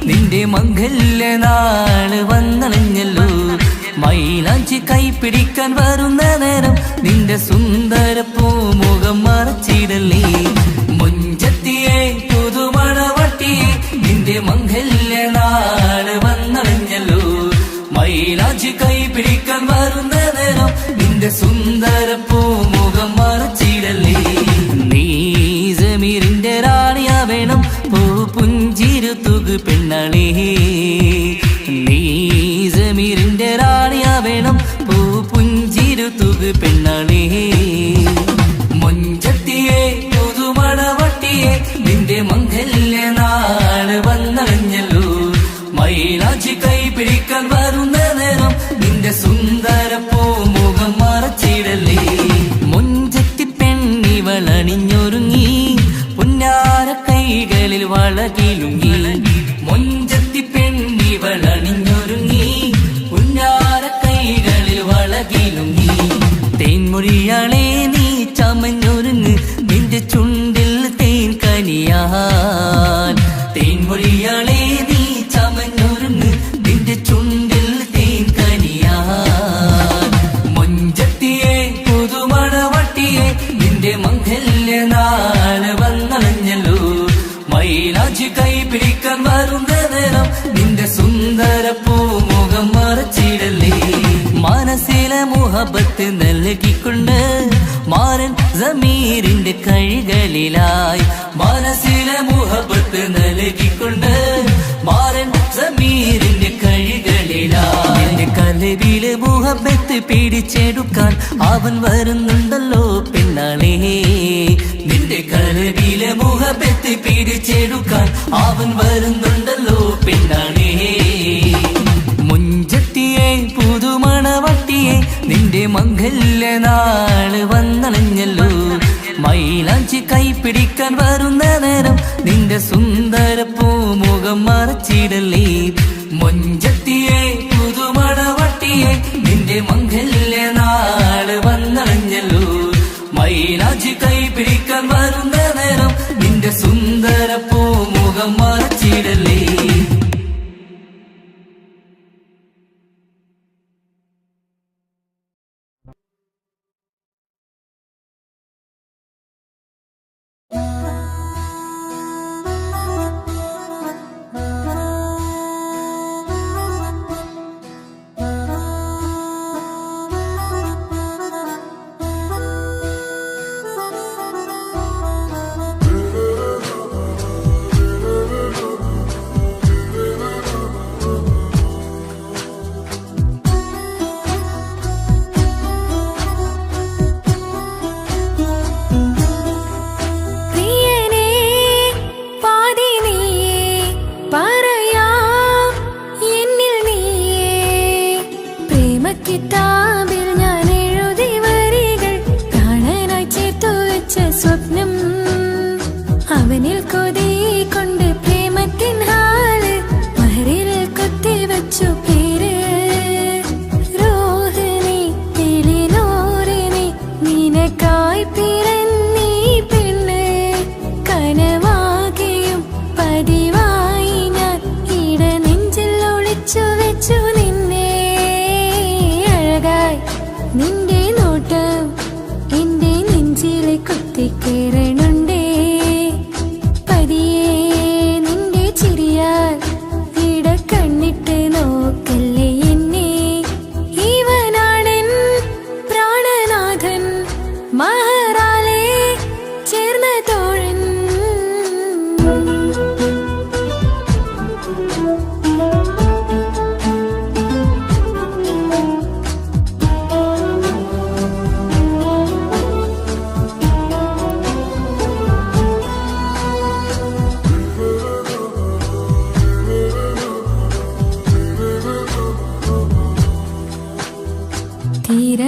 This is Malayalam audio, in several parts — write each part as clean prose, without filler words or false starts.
നിന്റെ മംഗല്യനാള് വന്നണഞ്ഞല്ലോ. മൈലാഞ്ചി കൈപിടിക്കാൻ വരുന്ന നേരം നിന്റെ സുന്ദര പൂമുഖം മറച്ചിടല്ലേ. മുഞ്ചത്തിയെ പുതുമണവട്ടിയെ നിന്റെ മംഗല്യനാള് വന്നണഞ്ഞല്ലോ. മൈലാഞ്ചി കൈപിടിക്കാൻ വരുന്ന നേരം നിന്റെ സുന്ദര പൂമുഖം മറച്ചിടല്ലേ. നീ സമീറിന്റെ റാണിയാ വേണം പൂ പുഞ്ചിരു തുകു പെണ്ണളേ. നീ സമീറിന്റെ റാണിയാ വേണം പൂ പുഞ്ചിരു തുകു പെണ്ണളേ. മുഞ്ചത്തിയെ പുതുമണവട്ടിയെ നിന്റെ മംഗല്യനാള് വന്നണഞ്ഞല്ലോ. മൈലാഞ്ചി കൈപിടിക്കാൻ വരുന്ന നേരം നിന്റെ സുന്ദര പൂമുഖം മറച്ചിടല്ലേ. മുഞ്ചത്തി പെണ്ണിവളണിഞ്ഞൊരുങ്ങി പുന്നാര കൈകളിൽ വളകിലുങ്ങി. മുഞ്ചത്തി പെണ്ണിവളണിഞ്ഞൊരുങ്ങി പുന്നാര കൈകളിൽ വളകിലുങ്ങി. തേൻമൊഴിയാളെ നീ ചമഞ്ഞൊരുങ്ങ് നിന്റെ ചുണ്ടിൽ തേൻ കനിയാൻ. തേൻമൊഴിയാളെ നീ ചമഞ്ഞൊരുങ്ങ് നിന്റെ ചുണ്ടിൽ തേൻ കനിയാൻ. മുഞ്ചത്തിയെ പുതുമണവട്ടിയെ നിന്റെ മംഗല്യനാള് വന്നണഞ്ഞല്ലോ. മൈലാഞ്ചി കൈപിടിക്കാൻ വരുന്ന നേരം നിന്റെ സുന്ദര പൂമുഖം മറച്ചിടല്ലേ. മനസ്സിലെ മുഹബത്ത് നൽകിക്കൊണ്ട് മാരൻ സമീറിന്റെ കൈകളിലായി. മനസ്സിലെ മുഹബത്ത് നൽകിക്കൊണ്ട് മാരൻ സമീറിന്റെ കൈകളിലായി. എന്റെ കലവിലെ മുഹബത്ത് പിടിച്ചെടുക്കാൻ അവൻ വരുന്നുണ്ടല്ലോ പെണ്ണാളേ. നിന്റെ കലവിലെ മുഹബത്ത് പിടിച്ചെടുക്കാൻ അവൻ വരുന്നുണ്ടല്ലോ പെണ്ണാളേ. മുഞ്ചത്തിയെ പുതുമണവട്ടിയെ നിന്റെ മംഗല്യനാള് വന്നണഞ്ഞല്ലോ. മൈലാഞ്ചി കൈപിടിക്കാൻ വരുന്ന നേരം നിന്റെ സുന്ദര പൂമുഖം മറച്ചിടല്ലേ. മുഞ്ചത്തിയെ പുതുമണവട്ടിയെ നിന്റെ മംഗല്യനാള് വന്നണഞ്ഞല്ലോ. മൈലാഞ്ചി കൈപിടിക്കാൻ വരുന്ന നേരം നിന്റെ സുന്ദര പൂമുഖം മറച്ചിടല്ലേ.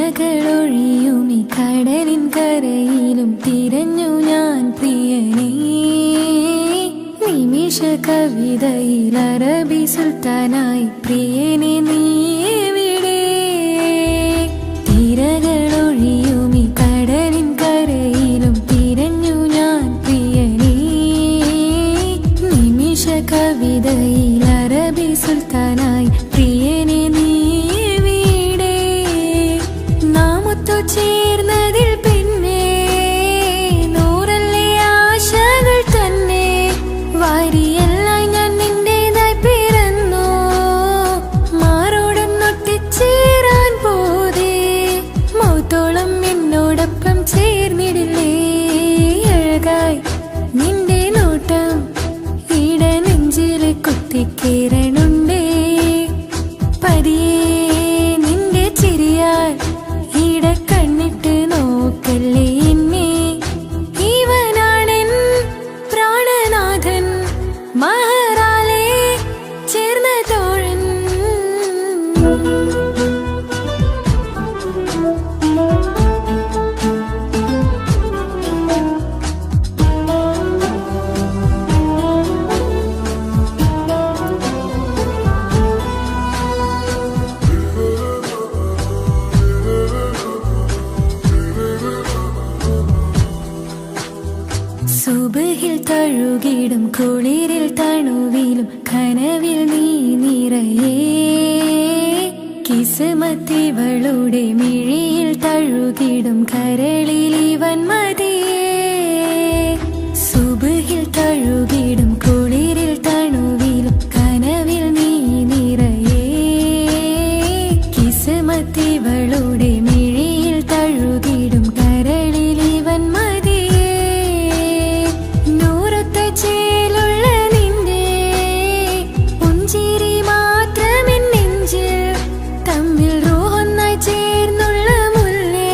തിരകളൊഴിയുമി കടലിൻ കരയിലും തിരഞ്ഞു ഞാൻ പ്രിയനേ. നിമിഷ കവിതയിൽ അറബി സുൽത്താനായി പ്രിയനെ നീ എവിടെ? തിരകളൊഴിയുമി കടലിൻ കരയിലും തിരഞ്ഞു ഞാൻ പ്രിയനേ. നിമിഷ കവിതയിൽ സുബഹിൽ തഴുകിടും കുളിരിൽ തണുവിലും കനവിൽ നീ നിറയേ കിസ്മത്തിവളുടെ മിഴിയിൽ തഴുകിടും കരളിൽ ഇവൻ മതിയേ സുബഹിൽ തഴുകിടും കുളിരിൽ തണുവിലും കനവിൽ നീ നിറയേ കിസ്മത്തിവളുടെ മിഴിയിൽ തഴുകിടും കരളിൽ ഇവൻ മതിയേ നൂറൊത്ത ചേലുള്ള നിന്റെ പുഞ്ചിരി മാത്രമെൻ നെഞ്ചിൽ തമ്മിൽ റൂഹൊന്നായി ചേർന്നുള്ള മുല്ലേ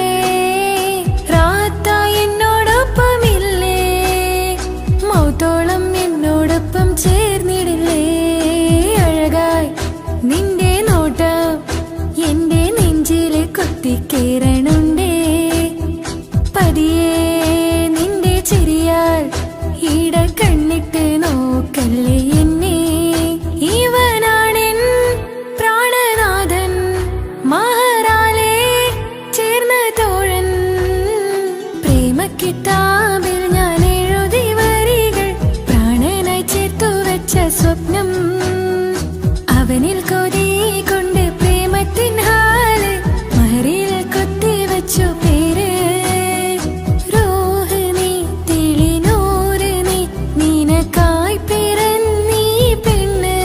റാത്തായി എന്നോടൊപ്പമില്ലേ മൗത്തോളം എന്നോടൊപ്പം ചേർന്നിടില്ലേ അഴകായി നിന്റെ നോട്ടം എന്റെ നെഞ്ചിലെ കുത്തിക്കേറണുണ്ടേ പതിയെ നിന്റെ ചിരിയാൽ ഈട കണ്ണിട്ട് നോക്കല്ലേ എന്നെ ഇവനാണെൻ പ്രാണനാഥൻ മഹറാലെ ചേർന്ന തോഴൻ പ്രേമക്കിതാബിൽ ഞാൻ എഴുതി വരികൾ പ്രാണനായി ചേർത്തു വെച്ച സ്വപ്നം അവനിൽ കൊതി കൊണ്ട് പ്രേമത്തിൻ ഹാല് മഹറിൽ കൊത്തിവച്ചു പേര് റൂഹ് നീ തെളിനൂറ് നീ നിനക്കായി പിറന്നീ പെണ്ണ്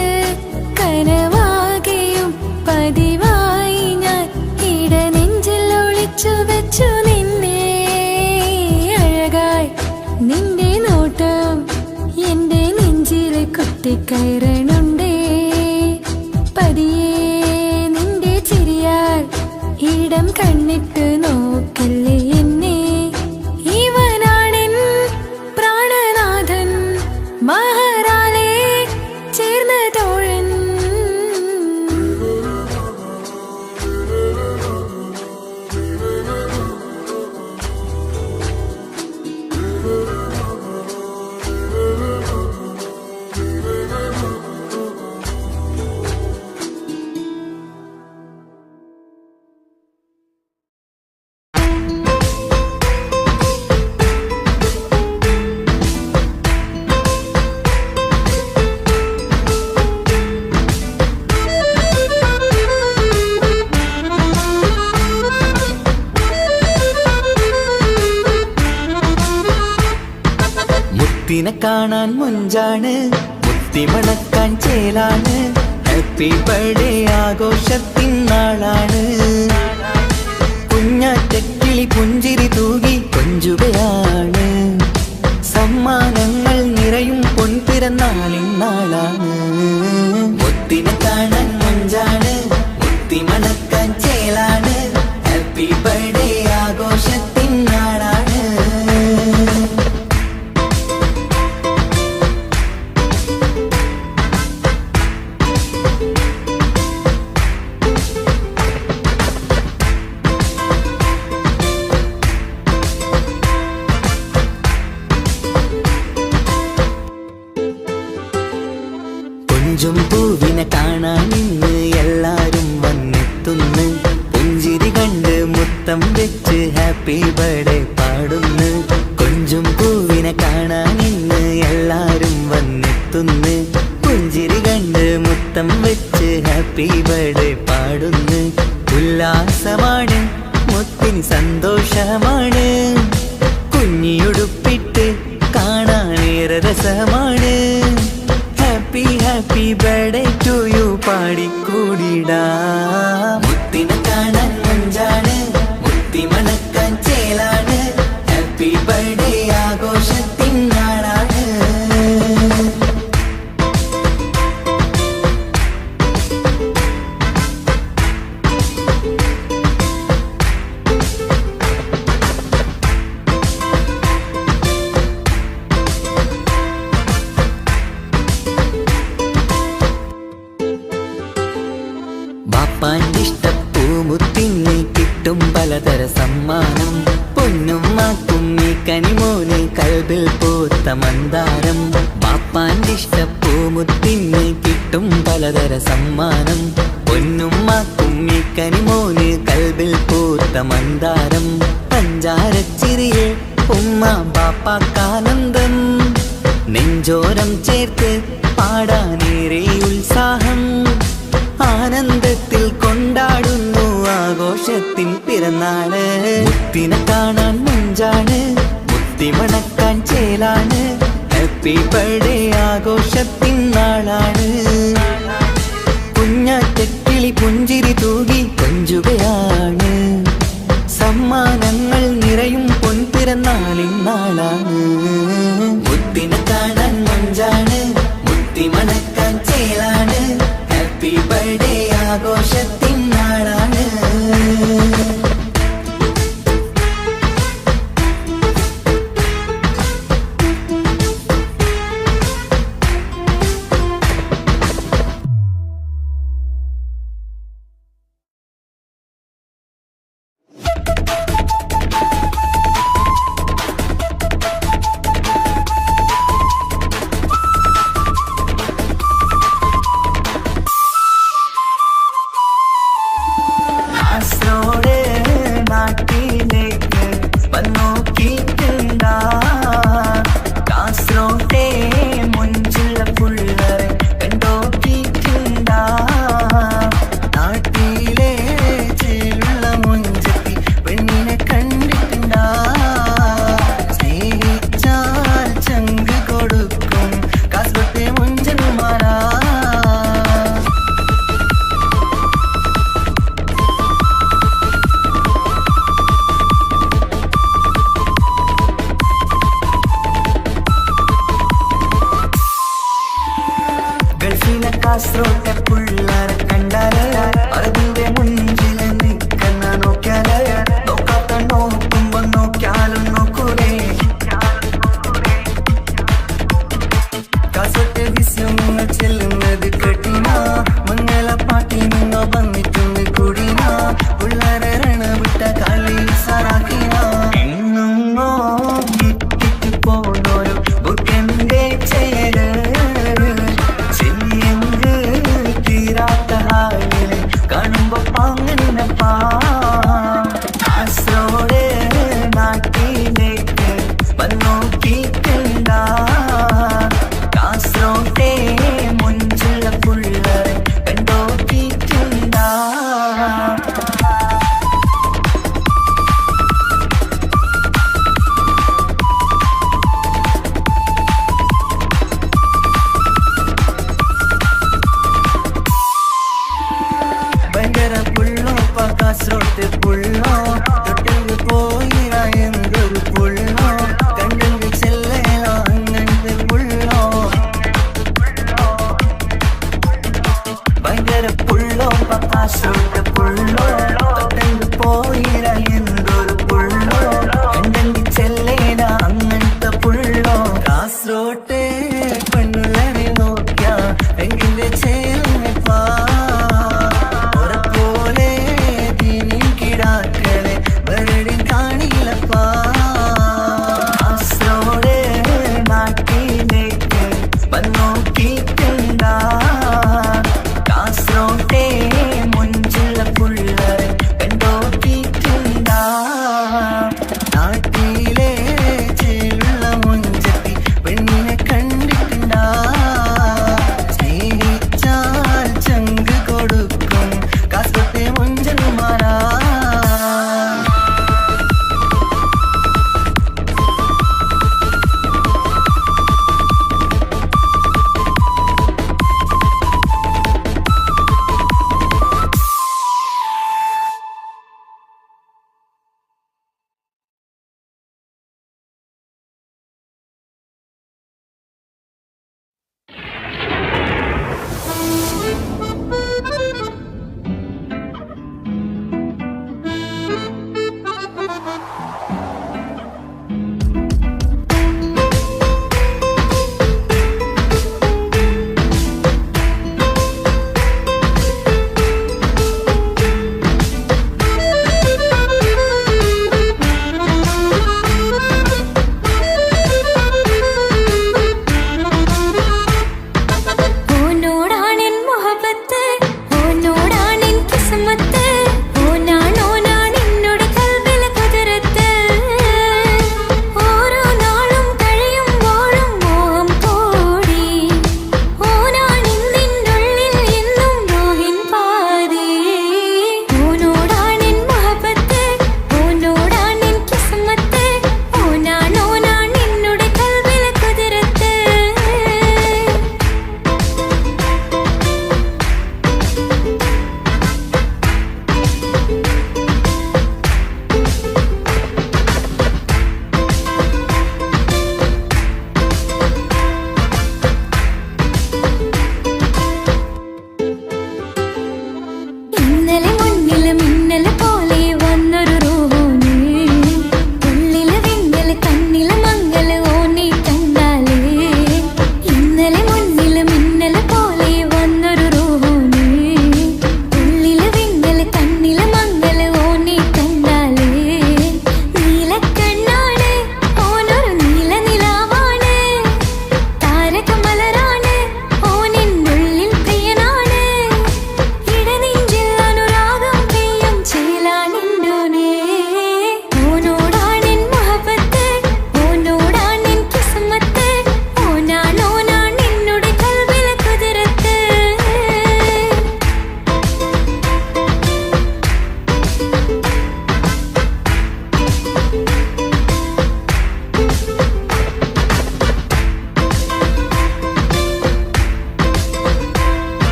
കനവാകെയും പതിവായി ഞാൻ ഇട നെഞ്ചിൽ ഒളിച്ചു വെച്ചു നിന്നെ അഴകായി നിന്റെ നോട്ടം എന്റെ നെഞ്ചിലെ കുത്തിക്കയറണുണ്ടേ പതിയെ നിന്റെ ചിരിയാൽ ഇടം കണ്ണിട്ട് നോക്കല്ലേ എന്നെ ഇവനാണെൻ പ്രാണനാഥൻ മഹറാലെ ചേർന്ന തോഴൻ മുത്തിനെ കാണാൻ മുഞ്ചാണ് മുത്തിമണക്കാൻ ചേലാണ് ഹാപ്പി ബർത്ത്ഡേ ആഘോഷത്തിൻ നാളാണ് കുഞ്ഞാറ്റക്കിളി പുഞ്ചിരി തൂകി കൊഞ്ചുകയാണ് സമ്മാനങ്ങൾ നിറയും പൊൻപിറന്നാളിൻ നാളാണ് മുത്തിനെ കാണാൻ മുഞ്ചാണ് മുത്തിമണക്കാൻ ചേലാണ് ഹാപ്പി ബർത്ത്ഡേ ആഘോഷത്തിൻ നാളാണ് കൊഞ്ചും പൂവിനെ കാണാൻ ഇന്ന് എല്ലാരും വന്നെത്തുന്നു പുഞ്ചിരി കണ്ട് മുത്തം വെച്ച് ഹാപ്പി ബർത്ത്ഡേ പാടുന്നു കൊഞ്ചും പൂവിനെ കാണാൻ ഇന്ന് എല്ലാരും വന്നെത്തുന്നു പുഞ്ചിരി കണ്ട് മുത്തം വെച്ച് ഹാപ്പി ബർത്ത്ഡേ പാടുന്നു ഉല്ലാസമാണ് മുത്തിന് സന്തോഷമാണ് കുഞ്ഞിയുടുപ്പിട്ട് കാണാനേറെ രസമാണ് happy happy birthday to you പാടിക്കൂടിടാ മുത്തിനെ കാണാൻ മഞ്ചാണ് മുത്തി മണക്കാൻ ചേലാണ് ഹാപ്പി ബർത്ത്ഡേ ആഘോഷത്തിൻ നാളാണ് ബാപ്പാന്റെ ഇഷ്ടപ്പൂമുത്തിന് കിട്ടും പലതര സമ്മാനം പൊന്നും മാക്കും ഈ കനിമോന് കൽബിൽ പൂത്ത മന്ദാരം ബാപ്പാന്റെ ഇഷ്ടപ്പൂമുത്തിന് കിട്ടും പലതര സമ്മാനം പൊന്നും മാക്കും ഈ കനിമോന് കൽബിൽ പൂത്ത മന്ദാരം പഞ്ചാരച്ചിരിയെ ഉമ്മ ബാപ്പാക്കാനന്ദം നെഞ്ചോരം ചേർത്ത് പാടാനേറെ ഉത്സാഹം. ആനന്ദത്തിൽ കൊണ്ടാടുന്നു ആഘോഷത്തിൻ പിറന്നാള്. മുത്തിനെ കാണാൻ മുഞ്ചാണ്, മുത്തി മണക്കാൻ ചേലാണ്. Happy birthday ആഘോഷത്തിൻ നാളാണ്. കുഞ്ഞാറ്റക്കിളി പുഞ്ചിരി തൂകി കൊഞ്ചുകയാണ്. സമ്മാനങ്ങൾ നിറയും പൊൻപിറന്നാളിൻ നാളാണ്. മുത്തിനെ കാണാൻ മഞ്ചാണ്, മുത്തി മണക്കാൻ ചേലാണ്. Happy birthday ആഘോഷത്തിൻ നാളാണ്.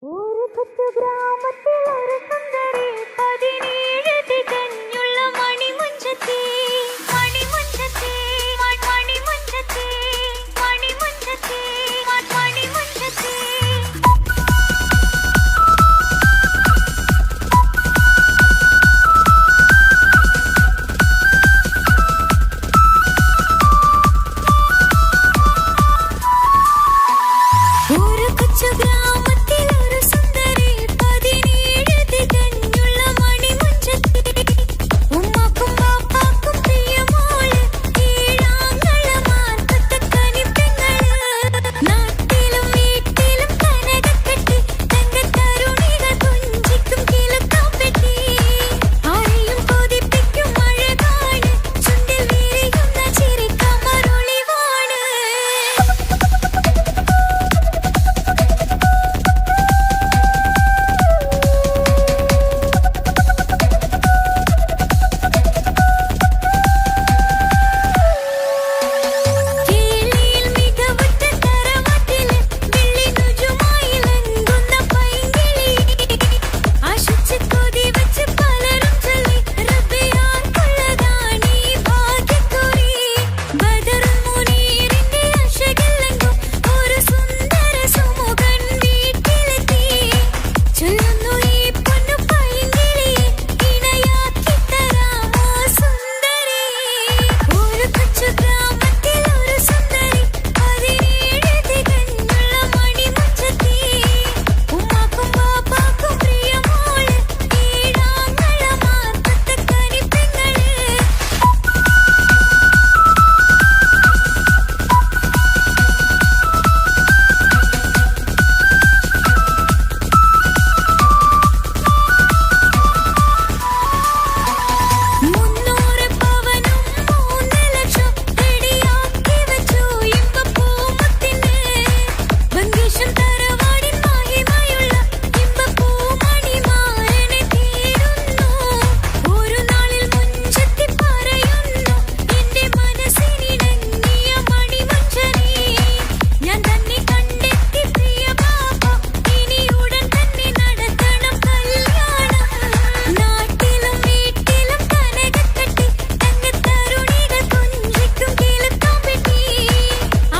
ഒരു കൊച്ചു ഗ്രാമത്തിൽ ഒരു സുന്ദരി 17 തികഞ്ഞുള്ള മണിമുഞ്ചത്തി മണിമുഞ്ചത്തി മണിമുഞ്ചത്തി മണിമുഞ്ചത്തി മണിമുഞ്ചത്തി ഒരു കൊച്ചു ഗ്രാമത്തിൽ ഒരു സുന്ദരി 17 തികഞ്ഞുള്ള മണിമുഞ്ചത്തി ഉമ്മാക്കും ബാപ്പാക്കും പ്രിയമോള് ഏഴാങ്ങളമാർക്കത്തെ കനിപ്പെങ്ങള് നാട്ടിലും വീട്ടിലും കനകക്കെട്ടി തങ്കത്തരുണികൾ കുഞ്ചിക്കും കിലുക്കാപ്പെട്ടി ആരെയും കൊതിപ്പിക്കും അഴകാണ് ചുണ്ടിൽ വിരിയുന്ന ചിരി കമറൊളിവാണ് കേളിയിൽ മികവുറ്റ തറവാട്ടില് വെള്ളി നുജുമായിലങ്കുന്ന പൈങ്കിളി ആശിച്ച് കൊതി വെച്ച് പലരും ചൊല്ലി റബ്ബിയാർക്കുള്ളതാണീ ഭാഗ്യക്കുറി ബദറുൽ മുനീറിന്റെ അശകിലെങ്കും ഒരു സുന്ദര സുമുഖൻ വീട്ടിലെത്തി ചൊല്ലുന്നു ഈ പൊന്നു പൈങ്കിളിയെ ഇണയാക്കി തരാമോ സുന്ദരി ഒരു കൊച്ചു ഗ്രാമത്തിൽ ഒരു സുന്ദരി 17 തികഞ്ഞുള്ള മണിമുഞ്ചത്തി ഉമ്മാക്കും ബാപ്പാക്കും പ്രിയമോള് ഏഴാങ്ങളമാർക്കത്തെ കനിപ്പെങ്ങള് മുന്നൂറ് പവനും 3 ലക്ഷം റെഡിയാക്കി വെച്ചു ഇമ്പപ്പൂമുത്തിന് ബംഗീഷം തറവാടിൻ മഹിമയുള്ള ഇമ്പപ്പൂമണിമാരനെ തീരുന്നു ഒരു നാളിൽ മുഞ്ചത്തി പറയുന്നു എന്റെ മനസ്സിനിണങ്ങിയ മണിമഞ്ചരി ഞാൻ തന്നെ കണ്ടെത്തി പ്രിയ ബാബ ഇനി ഉടൻ തന്നെ നടത്തണം കല്യാണം നാട്ടിലും വീട്ടിലും കനകക്കെട്ടി തങ്കത്തരുണികൾ കുഞ്ചിക്കും കിലുക്കാപ്പെട്ടി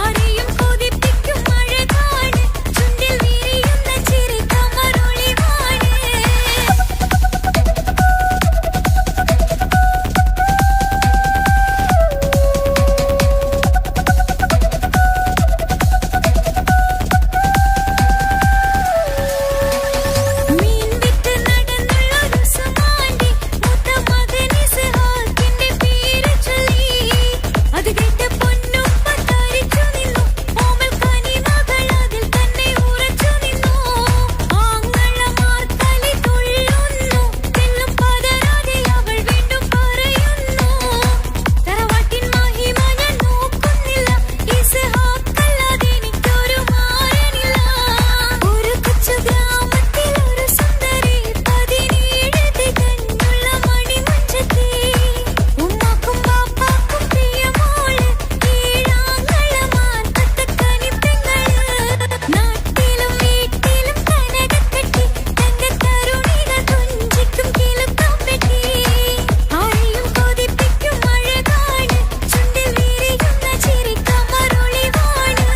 ആരെയും കൊതിപ്പിക്കും അഴകാണ് ചുണ്ടിൽ വിരിയുന്ന ചിരി കമറൊളിവാണ് മീൻ വിറ്റ് നടന്നുള്ളൊരു സുമാന്റെ മൂത്ത മകൻ ഇസ്ഹാക്കിന്റെ പേര് ചൊല്ലി അത് കേട്ട് പൊന്നുപ്പ തരിച്ചു നിന്നു ഓമൽ കനിമകൾ അതിൽ തന്നെ ഉറച്ചു നിന്നു ആങ്ങളമാർ കലി തുള്ളുന്നു തെല്ലും പതരാതെ അവൾ വീണ്ടും പറയുന്നു തറവാട്ടിൻ മഹിമ ഞാൻ നോക്കുന്നില്ല ഇസ്ഹാക്കല്ലാതെ എനിക്കൊരു മാരനില്ല ഒരു കൊച്ചു ഗ്രാമത്തിൽ ഒരു സുന്ദരി 17 തികഞ്ഞുള്ള മണിമുഞ്ചത്തി ഉമ്മാക്കും ബാപ്പാക്കും പ്രിയമോള് ഏഴാങ്ങളമാർക്കത്തെ കനിപ്പെങ്ങള് നാട്ടിലും വീട്ടിലും കനകക്കെട്ടി തങ്കത്തരുണികൾ കുഞ്ചിക്കും കിലുക്കാപ്പെട്ടി ആരെയും കൊതിപ്പിക്കും അഴകാണ് ചുണ്ടിൽ വിരിയുന്ന ചിരി കമറൊളിവാണ്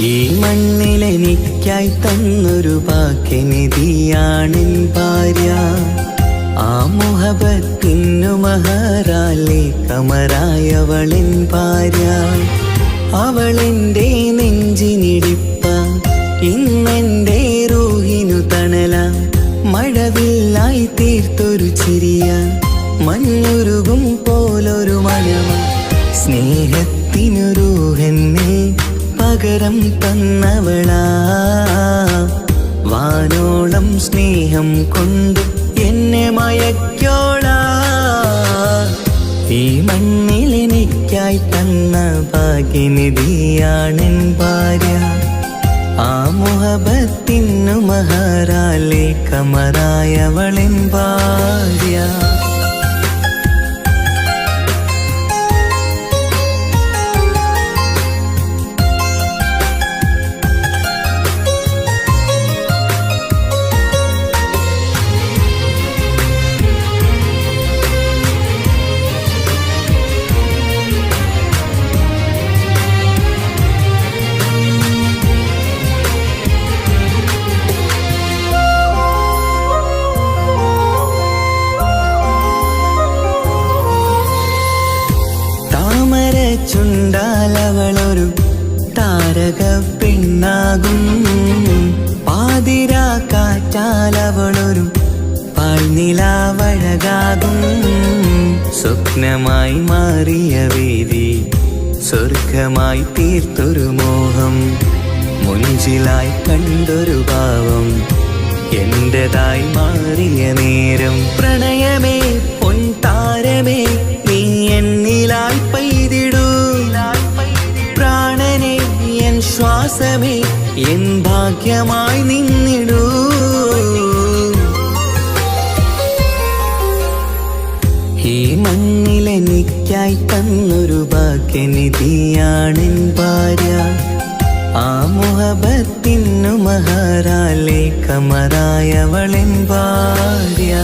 ഈ മണ്ണിലെനിക്കായി തന്നൊരു ഭാഗ്യനിധിയാണെൻ ഭാര്യ ആ മുഹബത്തിനു മഹറാലെ കമറായവളിൻ ഭാര്യ. അവളെൻ്റെ നെഞ്ചിനിടിപ്പ, ഇന്നെൻ്റെ റൂഹിനു തണല. മഴവില്ലായി തീർത്തൊരു ചിരിയ, മഞ്ഞുരുകും പോലൊരു മനമ. സ്നേഹത്തിനു റൂഹെന്നെ പകരം തന്നവളാ. വാനോളം സ്നേഹം കൊണ്ട് എന്നെ മയക്കോളാ. ഈ മണ്ണിലെനിക്കായി തന്ന ഭാഗ്യനിധിയാണെൻ ഭാര്യ. ആ മുഹബത്തിനു മഹറാലെ കമറായവളിൻ ഭാര്യ. ചുണ്ടാലവളൊരു താരക പെണ്ണാകും. പാതിരാ കാറ്റാലവളൊരു പാൽനിലാവഴകാകും. സ്വപ്നമായി മാറിയ വേദി സ്വർഗമായി തീർത്തൊരു മോഹം. മുഞ്ചിലായി കണ്ടൊരു ഭാവം എന്റേതായി മാറിയ നേരം. പ്രണയമേ പൊൻതാരമേ നീ എന്നിലായി പെയ്തിടൂ. പ്രാണനെ എൻ ശ്വാസമേ എൻ ഭാഗ്യമായി നിന്നിടൂ. ഈ മണ്ണിലെനിക്കായി തന്നൊരു ഭാഗ്യനിധിയാണെൻ ഭാര്യ. ആ മുഹബത്തിനു മഹറാലെ കമറായവളിൻ ഭാര്യ.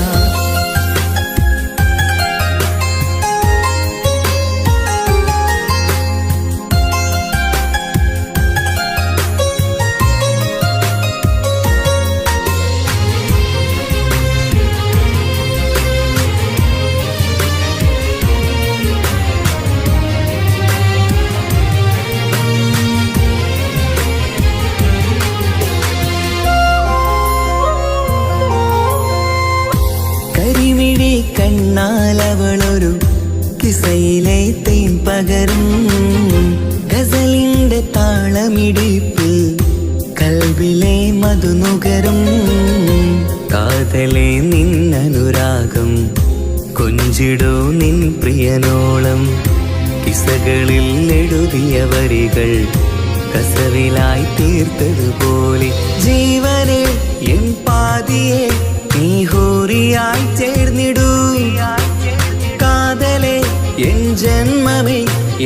കണ്ണാലവളൊരു കിസയിലെ തേൻ പകരും. ഗസലിന്റെ താളമിടിപ്പിൽ കൽബിലെ മധുനുകരും. കാതലെ നിന്നനുരാഗം കൊഞ്ചിടൂ നിൻ പ്രിയനോളം. കിസകളിൽ എഴുതിയ വരികൾ കസവിലായി തീർത്തതുപോലെ. ജീവനെ എൻ പാതിയെ നീ ഹൂറിയായി ചേർന്നിടൂ. കാതലെ എൻ ജന്മമേ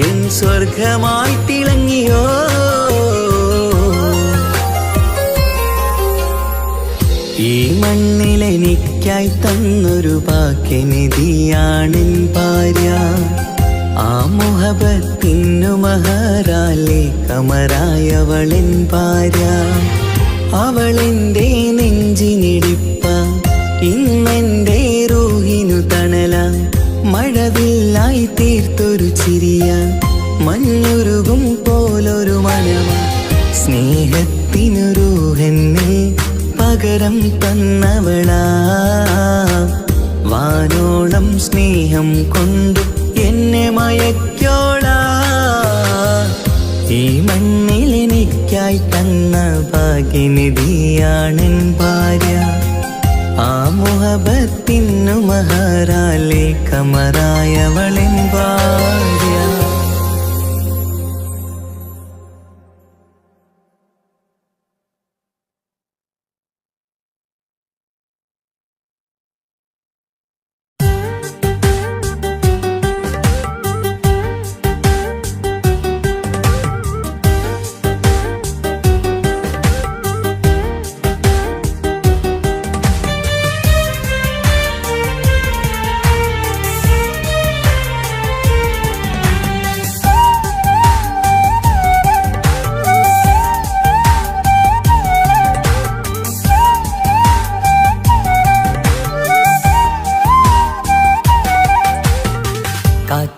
എൻ സ്വർഗമായി തിളങ്ങിയോ. ഈ മണ്ണിലെനിക്കായി തന്നൊരു ഭാഗ്യനിധിയാണെൻ ഭാര്യ. ആ മുഹബത്തിനു മഹറാലെ കമറായവളിൻ ഭാര്യ. അവളെൻ്റെ നെഞ്ചിനിടിപ്പ, ഇന്നെൻ്റെ റൂഹിനു തണല. മഴവില്ലായി തീർത്തൊരു ചിരിയ, മഞ്ഞുരുകും പോലൊരു മനമ. സ്നേഹത്തിനു റൂഹെന്നെ പകരം തന്നവളാ. വാനോളം സ്നേഹം കൊണ്ട് എന്നെ മയക്കോളാ. ഈ മണ്ണിലെനിക്കായി തന്ന ഭാഗ്യനിധിയാണെൻ ഭാര്യ. ആ മുഹബത്തിനു മഹറാലെ കമറായവളിൻ ഭാര്യ.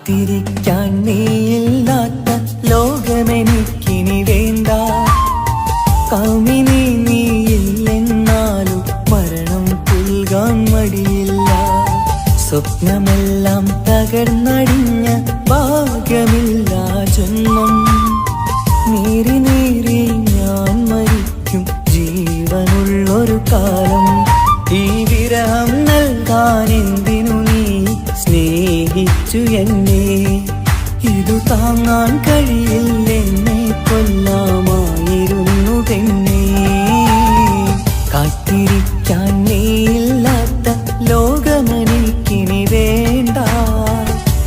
കാത്തിരിക്കാൻ നീയില്ലാത്ത ലോകമെനിക്കിനി വേണ്ട. കൗമിനി നീയില്ലെന്നാലും മരണം പുൽകാൻ മടിയില്ല. സ്വപ്നമെല്ലാം തകർന്നടിഞ്ഞ ഭാഗ്യമില്ല ജന്മം. നീറി നീറി ഞാൻ മരിക്കും ജീവനുള്ളൊരു കാലം. ഈ വിരഹം നൽകാൻ എന്തിനു നീ സ്നേഹിച്ചു എന്നെ? ഇതു താങ്ങാൻ കഴിയില്ലെന്നെ കൊല്ലാമായിരുന്നു പെണ്ണേ. കാത്തിരിക്കാൻ നീയില്ലാത്ത ലോകമെനിക്കിനി വേണ്ട.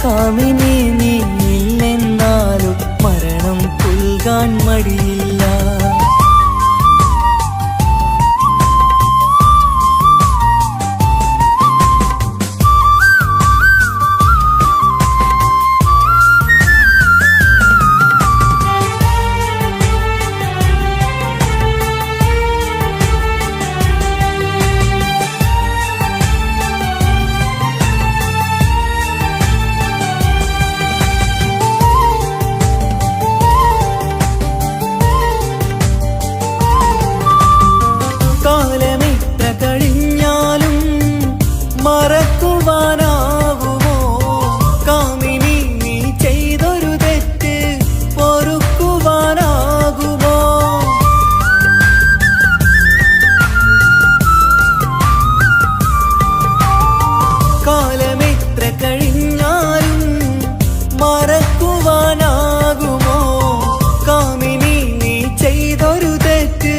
കാമിനി നീയില്ലെന്നാലും മരണം പുൽകാൻ മടിയില്ല. കാലമെത്ര കഴിഞ്ഞാലും മറക്കുവാനാകുമോ? കാമിനി നീ ചെയ്തൊരു തെറ്റ് പൊറുക്കുവാനാകുമോ? കാലമെത്ര കഴിഞ്ഞാലും മറക്കുവാനാകുമോ? കാമിനി നീ ചെയ്തൊരു തെറ്റ്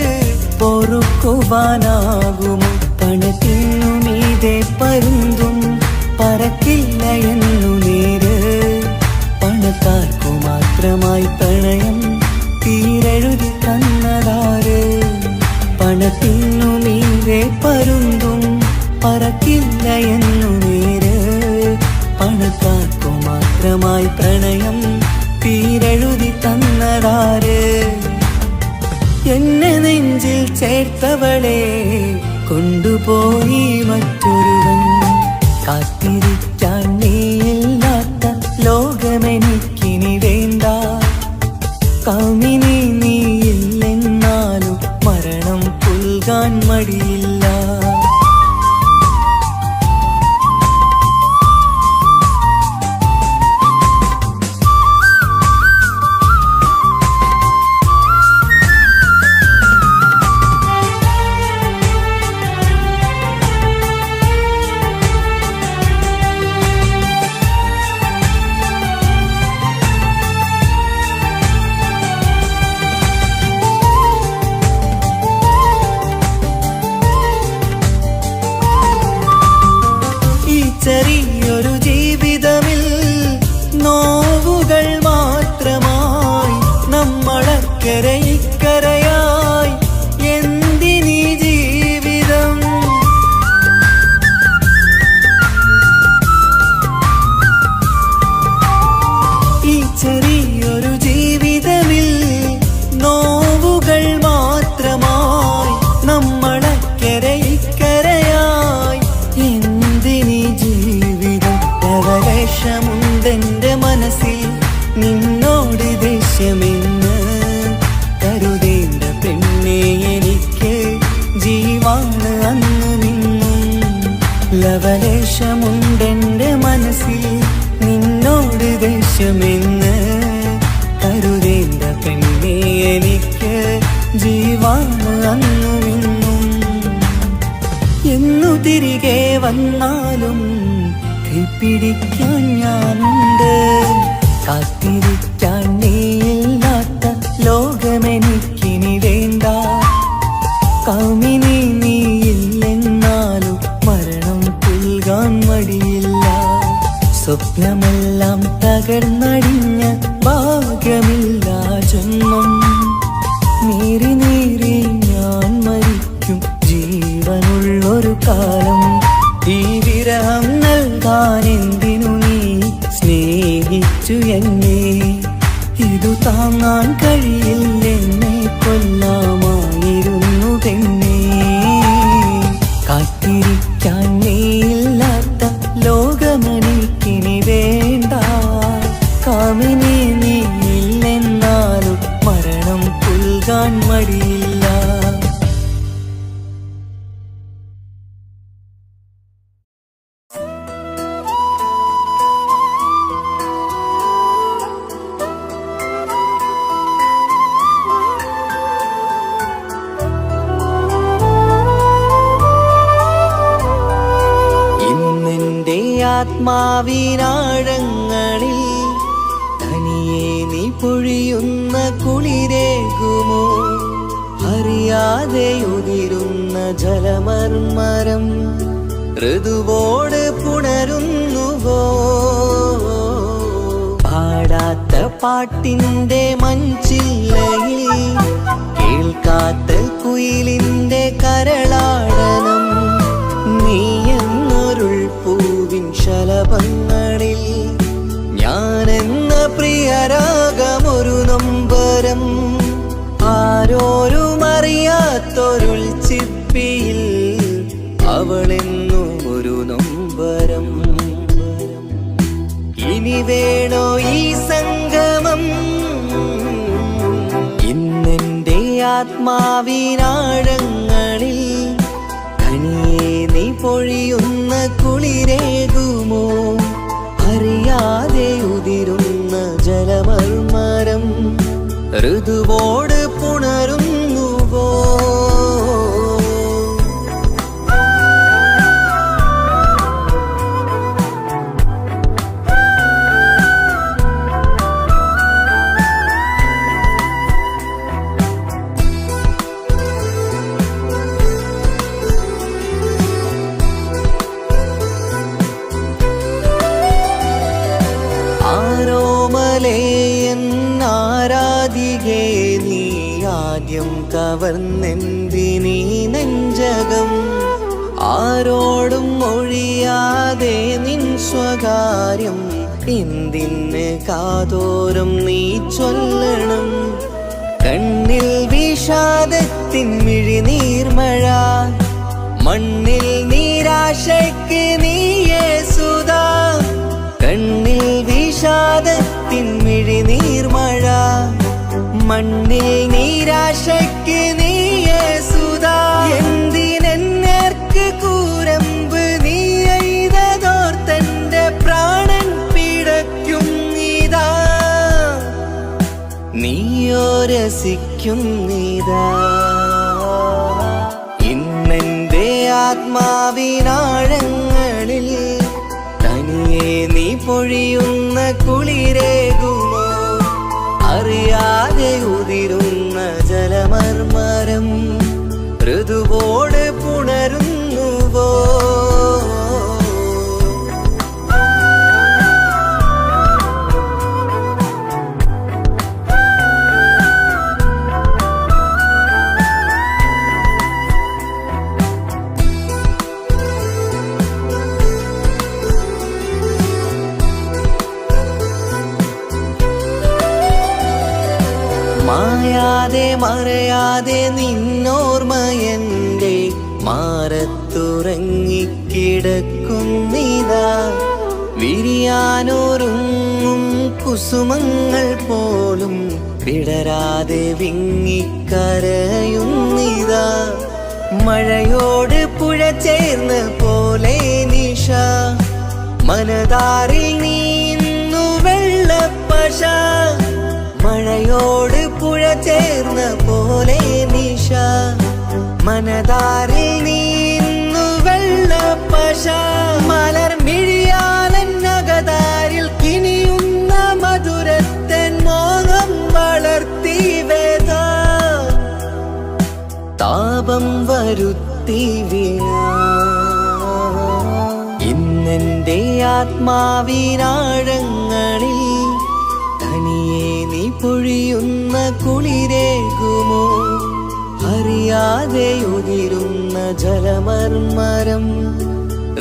പൊറുക്കുവാനാകുമോ? പണത്തിനു മീതെ പരുന്തും പറക്കില്ല എന്നു നേര്. പണക്കാർക്കു മാത്രമായി പ്രണയം തീരെഴുതി തന്നതാര്? പണത്തിനു മീതെ പരുന്തും പറക്കില്ല എന്നു നേര്. പണക്കാർക്കു മാത്രമായി പ്രണയം തീരെഴുതി തന്നതാര്? എന്നെ നെഞ്ചിൽ ചേർത്തവളെ കൊണ്ടുപോയി മറ്റൊരുവൻ. കാത്തിരിക്കാൻ നീയില്ലാത്ത ലോകമെനിക്കിനി വേണ്ട. കൗമിനി നീയില്ലെന്നാലും മരണം പുൽകാൻ മടിയില്ല. ചെറിയൊരു ജീവിതമിൽ നോവുകൾ മാത്രമായി നമ്മളക്കരെ ഇക്കരയായി എന്തിനീ ജീവിതം? ഈ ചെറിയൊരു ജീവിതമിൽ നോവുകൾ മാത്രമായി നമ്മളക്കരെ ഇക്കരയായി എന്തിനീ ജീവിതം? ലവലേശമുണ്ടെന്റെ മനസ്സിൽ നിന്നോട് ദേഷ്യമെന്ന് കരുതേണ്ട പെണ്ണെ എനിക്ക് ജീവാണ് അന്ന് നിന്നും. ലവലേശമുണ്ടെന്റെ മനസ്സിൽ നിന്നോട് ദേഷ്യമെന്ന് കരുതേണ്ട പെണ്ണെ എനിക്ക് ജീവാണ് അന്ന് നിന്നും. എന്നു തിരികെ വന്നാലും കൈപ്പിടിക്കാൻ ഞാനുണ്ട്. കാത്തിരിക്കാൻ നീയില്ലാത്ത ലോകമെനിക്കിനി വേണ്ട. കൗമിനി നീയില്ലെന്നാലും മരണം പുൽകാൻ മടിയില്ല. സ്വപ്നമെല്ലാം തകർന്നടിഞ്ഞ ഭാഗ്യമില്ല ജന്മം. നീറി നീറി ഞാൻ മരിക്കും ജീവനുള്ളൊരു കാലം. ഈ വിരഹം നൽകാൻ എന്തിനു നീ സ്നേഹിച്ചു എന്നെ? ഇതു താങ്ങാൻ കഴിയില്ലെന്നെ കൊല്ലാമായിരുന്നു പെണ്ണേ. കാത്തിരിക്കാൻ നീയില്ലാത്ത ലോകമെനിക്കിനി വേണ്ട. ആത്മാവിനാഴങ്ങളിൽ തനിയെ നീ പൊഴിയുന്ന കുളിരേകുമോ? അറിയാതെ ഉതിരുന്ന ജലമർമരം ഋതുവോട് പുണരുന്നുവോ? പാടാത്ത പാട്ടിന്റെ മഞ്ചില്ലയിൽ കേൾക്കാത്ത കുയിലിന്റെ കരളാടനം നീ എന്നൊരുൾ പൂവിൻ ശലഭങ്ങളിൽ ഞാനെന്ന പ്രിയരാഗമൊരു നൊമ്പരം ആരോരും അറിയാത്തൊരുൾ ചിപ്പിയിൽ അവളെന്നും ഒരു നൊമ്പരം. ഇനി വേണോ ഈ സംഗമം? ഇന്നെന്റെ ആത്മാവിനാഴങ്ങളിൽ തനിയെ നീ പൊഴിയുന്ന കുളിരേകുമോ? അറിയാതെ ഉതിരുന്ന ജലമർമരം ഋതുവോട് പുണരുന്നുവോ? ആരാധികേ നീ ആദ്യം കവർന്നെന്തിനീ നെഞ്ചകം? ആരോടും ഒഴിയാതെ നിൻ സ്വകാര്യം എന്തിന് കാതോരം നീ ചൊല്ലണം? കണ്ണിൽ വിഷാദത്തിൻ മിഴിനീർമഴ മണ്ണിൽ നിരാശയ്ക്ക് നീയേ സുധാ. കണ്ണിൽ വിഷാദത്തിൻ മിഴിനീർമഴ മണ്ണിൽ നിരാശയ്ക്ക് നീയേ സുധാ. എന്തിനെന്നേർക്ക് കൂരമ്പ് നീ എയ്തതോർത്തന്റെ പ്രാണൻ പിടയ്ക്കും നീതാ. നീയോ രസിക്കും നീതാ. ഇന്നെന്റെ ആത്മാവിനാഴങ്ങളിൽ തനിയെ നീ പൊഴിയുന്ന കുളിരേകുമോ? അറിയാതെ ഉതിരുന്ന ജലമർമരം ഋതുവോട് പുണരുന്നുവോ? മായാതെ മറയാതെ നിന്നോർമ്മയന്റെ മാറത്തുറങ്ങിക്കിടക്കുന്നിതാ. വിരിയാനൊരുങ്ങും കുസുമങ്ങൾ പോലും വിടരാതെ വിങ്ങിക്കരയുന്നിതാ. മഴയോട് പുഴ ചേർന്ന പോലെ നിശ മനതാറിൽ നീന്നു വെള്ളപ്പശ. മഴയോട് പുഴ ചേർന്ന പോലെ നിശ മനതാറിൽ നീന്നു വെള്ളപ്പശ. മലർ മിഴിയാലന്നകതാരിൽ കിനിയുന്ന മധുരത്തൻ മോഹം വളർത്തി വേദ താപം വരുത്തി വീണ. ഇന്നെന്റെ ആത്മാവിനാഴങ്ങളിൽ തനിയെ നീ പൊഴിയുന്ന കുളിരേകുമോ? അറിയാതെ ഉതിരുന്ന ജലമർമരം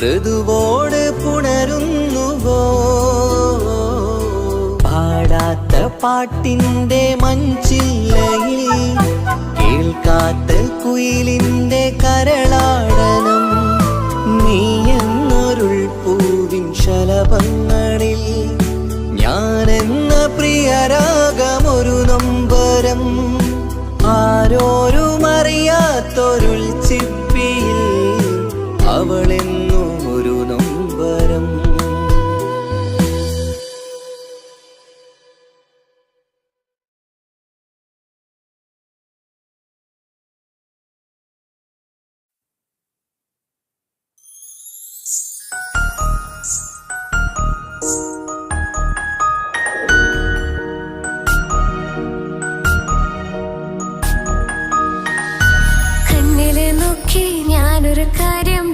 ഋതുവോട് പുണരുന്നുവോ? പാടാത്ത പാട്ടിന്റെ മഞ്ചില്ലയിൽ കേൾക്കാത്ത കുയിലിന്റെ കരളാടനം നീ എന്നൊരുൾ പൂവിൻ ശലഭങ്ങളിൽ ഞാനെന്ന പ്രിയരാഗമൊരു നൊമ്പരം ആരോരും അറിയാത്തൊരുൾ ചിപ്പിയിൽ അവളെന്നും ഒരു നൊമ്പരം.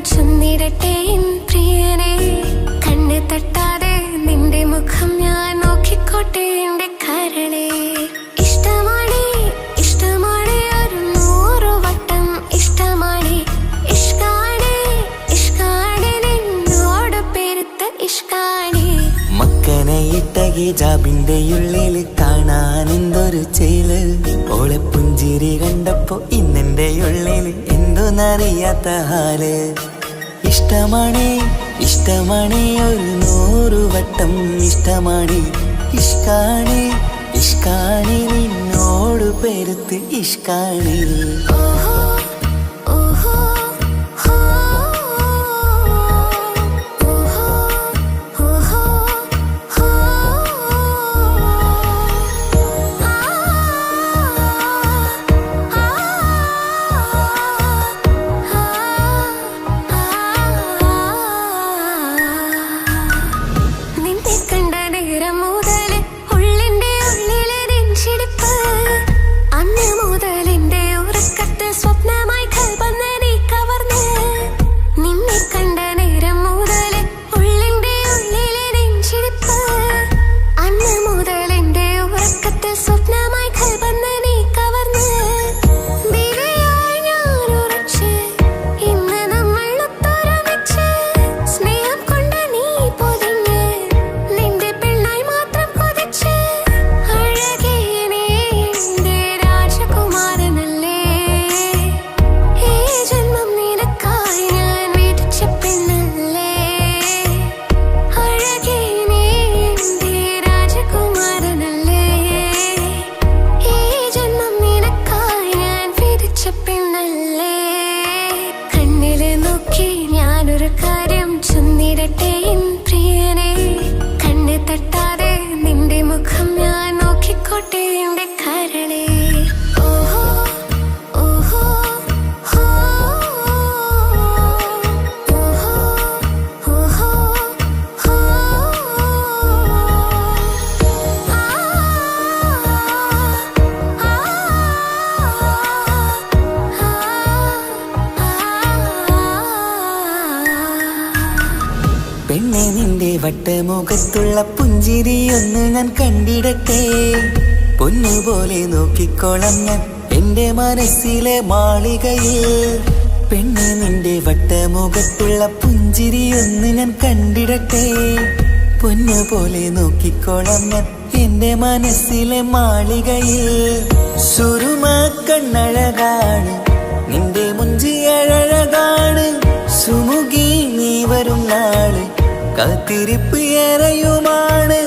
ചൊന്നിടട്ടെ എൻ പ്രിയനെ. കണ്ണ് തട്ടാതെ നിന്റെ മുഖം ഞാൻ നോക്കിക്കോട്ടെ എന്റെ കരളെ. ഇഷ്ടമാണ് ഇഷ്ടമാണ് ഒരു 100 വട്ടം ഇഷ്ടമാണ്. ഇഷ്കാണ് ഇഷ്കാണ് നിന്നോട് പെരുത്ത ഇഷ്കാണ്. മക്കനയിട്ട ഹിജാബിന്റെ ഉള്ളിൽ കാണാൻ എന്തൊരു ചേല്. ഓളെ പുഞ്ചിരി കണ്ടപ്പോ ഇന്നെന്റെ ഉള്ളിൽ എന്തോന്നറിയാത്ത ഹാല്. ഇഷ്ടമാണ് ഇഷ്ടമാണ് ഒരു 100 വട്ടം ഇഷ്ടമാണ്. ഇഷ്കാണ് ഇഷ്കാണ് നിന്നോട് പെരുത്ത് ഇഷ്കാണ്. ഓഹോ ഓഹോ ഹോ ഓഹോ ഓഹോ ഹോ നിന്നെ കണ്ട നേരം മുതല് ഉള്ളിന്റെ ഉള്ളിലെ നെഞ്ചിടിപ്പ്. അന്ന് മുതൽ എന്റെ ഉറക്കത്തിൽ സ്വപ്നമായി കൽപ്പന നീ കവർന്ന്. നിന്നെ കണ്ട നേരം മുതല് ഉള്ളിന്റെ ഉള്ളിലെ നെഞ്ചിടിപ്പ്. അന്ന് മുതൽ എന്റെ ഉറക്കത്തിൽ സ്വപ്നമായി കൽപ്പന നീ കവർന്ന്. ദിവ്യയായി ഞാൻ ഉറച്ച് ഇന്ന് നമ്മൾ ഒത്തൊരുമിച്ച്. സ്നേഹം കൊണ്ട് നീ പൊതിഞ്ഞ് നിന്റെ പെണ്ണായി മാത്രം കൊതിച്ച്. അഴകേ നീ എന്റെ രാജകുമാരനല്ലേ. ഈ ജന്മം നിനക്കായി ഞാൻ വിധിച്ച പെണ്ണല്ലേ. അഴകേ നീ എന്റെ രാജകുമാരനല്ലേ. ഈ ജന്മം നിനക്കായി ഞാൻ വിധിച്ച പെണ്ണല്ലേ. കണ്ണില് നോക്കി ഞാനൊരു കാര്യം ചൊന്നിടട്ടെ എൻ പ്രിയനെ. കണ്ണ് തട്ടാതെ നിന്റെ മുഖം ഞാൻ നോക്കിക്കോട്ടെ എന്റെ കരളെ. ഓഹോ ഓഹോ ഹോ ഓഹോ ഓഹോ ഹോ പെണ്ണെ നിന്റെ വട്ടമുഖത്തുള്ള പുഞ്ചിരിയൊന്ന് ഞാൻ കണ്ടിടട്ടെ. പൊന്നുപോലെ നോക്കിക്കോളാം ഞാൻ എന്റെ മനസ്സിലെ മാളികയിൽ. പെണ്ണെ നിന്റെ വട്ടമുഖത്തുള്ള പുഞ്ചിരിയൊന്ന് ഞാൻ കണ്ടിടട്ടെ. പൊന്നുപോലെ നോക്കിക്കോളാം ഞാൻ എന്റെ മനസ്സിലെ മാളികയിൽ. സുറുമ കണ്ണഴകാണ് നിന്റെ മുഞ്ചിയഴകാണ്. സുമുഖി നീ വരും നാള് കാത്തിരിപ്പ് ഏറെയുമാണ്.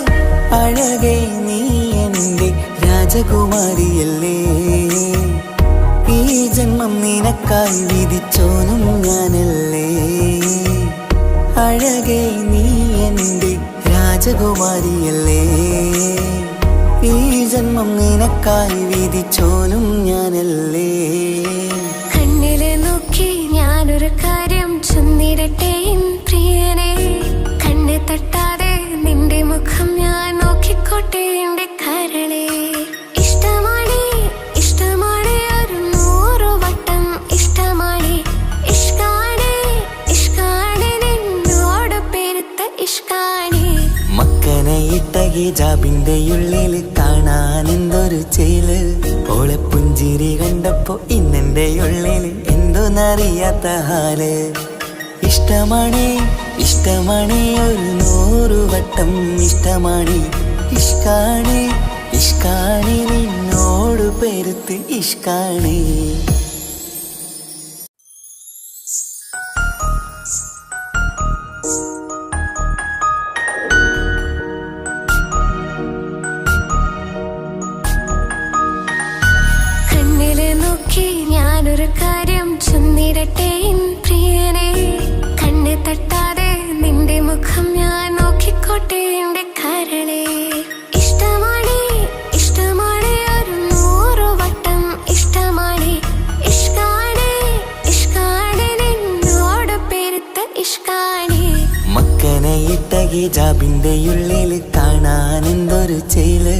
അഴകേ നീ എന്റെ രാജകുമാരിയല്ലേ. ഈ ജന്മം നിനക്കായി വിധിച്ചോനും ഞാനല്ലേ. അഴകേ നീ എന്റെ രാജകുമാരിയല്ലേ. ഈ ജന്മം നിനക്കായി വിധിച്ചോനും ഞാനല്ലേ. കണ്ണില് നോക്കി ഞാനൊരു കാര്യം ചൊന്നിടട്ടെ എൻ പ്രിയനെ. കണ്ണ് തട്ടാതെ നിന്റെ മുഖം ഞാൻ നോക്കിക്കോട്ടെ എന്റെ കരളെ. ഇഷ്ടമാണ് ഇഷ്ടമാണ് ഒരു 100 വട്ടം ഇഷ്ടമാണ്. ഇഷ്കാണ് ഇഷ്കാണ് നിന്നോട് പെരുത്ത ഇഷ്കാണ്. മക്കനയിട്ട ഹിജാബിന്റെ ഉള്ളിൽ കാണാൻ എന്തൊരു ചേല്. ഓളെ പുഞ്ചിരി കണ്ടപ്പോ ഇന്നെന്റെ ഉള്ളിൽ എന്തോന്നറിയാത്ത ഹാല്. ഇഷ്ടമാണ് ഇഷ്ടമാണ് ഒരു 100 വട്ടം ഇഷ്ടമാണ്. ഇഷ്കാണ് ഇഷ്കാണ് നിന്നോട് പെരുത്ത് ഇഷ്കാണ്. കണ്ണില് നോക്കി ഞാനൊരു കാര്യം ചൊന്നിടട്ടെ എൻ പ്രിയനെ. കണ്ണ് തട്ടാതെ നിന്റെ മുഖം ഞാൻ നോക്കിക്കോട്ടെ എന്റെ കരളെ. ഇഷ്ടമാണ് ഇഷ്ടമാണ് ഒരു 100 വട്ടം ഇഷ്ടമാണ്. ഇഷ്കാണ് ഇഷ്കാണ് നിന്നോട് പെരുത്ത ഇഷ്കാണ്. മക്കനയിട്ട ഹിജാബിന്റെ ഉള്ളിൽ കാണാൻ എന്തൊരു ചേല്.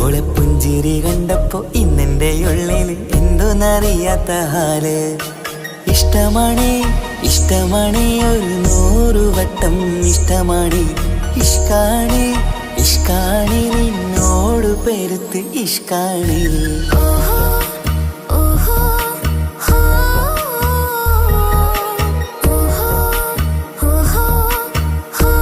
ഓളെ പുഞ്ചിരി കണ്ടപ്പോ ഇന്നെന്റെ ഉള്ളിൽ എന്തോന്നറിയാത്ത ഹാല്. ഇഷ്ടമാണ് ഇഷ്ടമാണ് ഒരു 100 വട്ടം ഇഷ്ടമാണ് ഇഷ്കാണ് ഇഷ്കാണ് നിന്നോട് പെരുത്ത് ഇഷ്കാണ് ഓഹോ ഓഹോ ഹോ ഓഹോ ഓഹോ ഹോ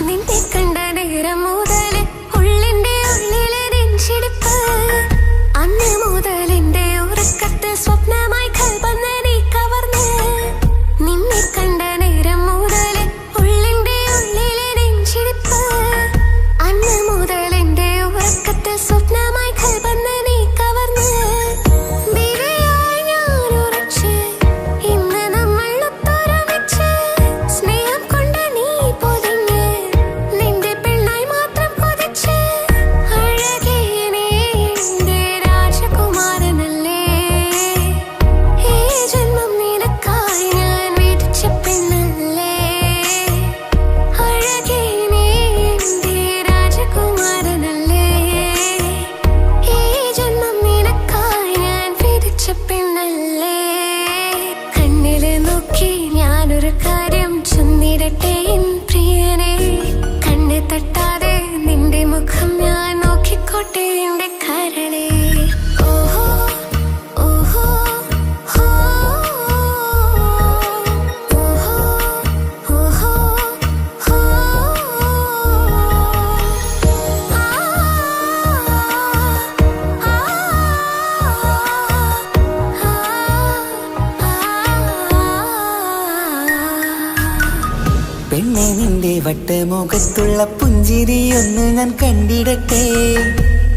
നിന്നെ കണ്ട നേരം മുതൽ ഉള്ളിന്റെ ഉള്ളിലെ നെഞ്ചിടിപ്പ് അന്ന് മുതൽ എന്റെ ഉറക്കത്തെ സ്വപ്നമായി കൽപ്പന നീ കവർന്ന് നിന്നെ കണ്ട നേരം മുതൽ ഉള്ളിന്റെ ഉള്ളിലെ നെഞ്ചിടിപ്പ് അന്ന് മുതൽ എന്റെ ഉറക്കത്തെ സ്വപ്നമായി കൽപ്പന നീ കവർന്ന് ബിരിയായി ഞാൻ ഉറച്ച് ഇന്ന് നമ്മൾ ഒത്തൊരുമിച്ച് സ്നേഹം കൊണ്ട് നീ പൊതിഞ്ഞ് നിന്റെ പെണ്ണായി മാത്രം കൊതിച്ച് അഴകേ നീ എന്റെ രാജകുമാരനല്ലേ ഈ ജന്മം നിനക്കായി ഞാൻ വിധിച്ച പെണ്ണല്ലേ അഴകേ നീ എന്റെ രാജകുമാരനല്ലേ ഈ ജന്മം നിനക്കായി ഞാൻ വിധിച്ച പെണ്ണല്ലേ കണ്ണില് നോക്കി ഞാനൊരു കാര്യം ചൊന്നിടട്ടെ എൻ പ്രിയനെ കണ്ണ് തട്ടാതെ നിന്റെ മുഖം ഞാൻ നോക്കിക്കോട്ടെ എന്റെ കരളെ ഓഹോ ഓഹോ ഹോ ഓഹോ ഓഹോ ഹോ പെണ്ണെ നിന്റെ വട്ടമുഖത്തുള്ള പുഞ്ചിരിയൊന്ന് ഞാൻ കണ്ടിടട്ടെ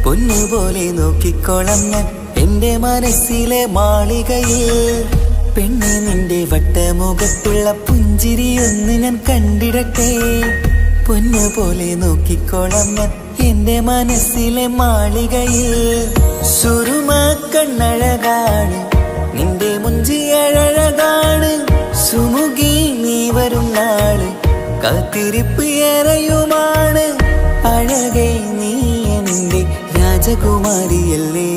പൊന്നുപോലെ നോക്കിക്കോളാം ഞാൻ എന്റെ മനസ്സിലെ മാളികയിൽ പെണ്ണെ നിന്റെ വട്ടമുഖത്തുള്ള പുഞ്ചിരിയൊന്ന് ഞാൻ കണ്ടിടട്ടെ പൊന്നുപോലെ നോക്കിക്കോളാം ഞാൻ എന്റെ മനസ്സിലെ മാളികയിൽ സുറുമ കണ്ണഴകാണ് നിന്റെ മുഞ്ചി അഴകാണ് സുമുഖി നീ വരും നാള് കാത്തിരിപ്പ് ഏറെയുമാണ് അഴകേ നീ എന്റെ രാജകുമാരിയല്ലേ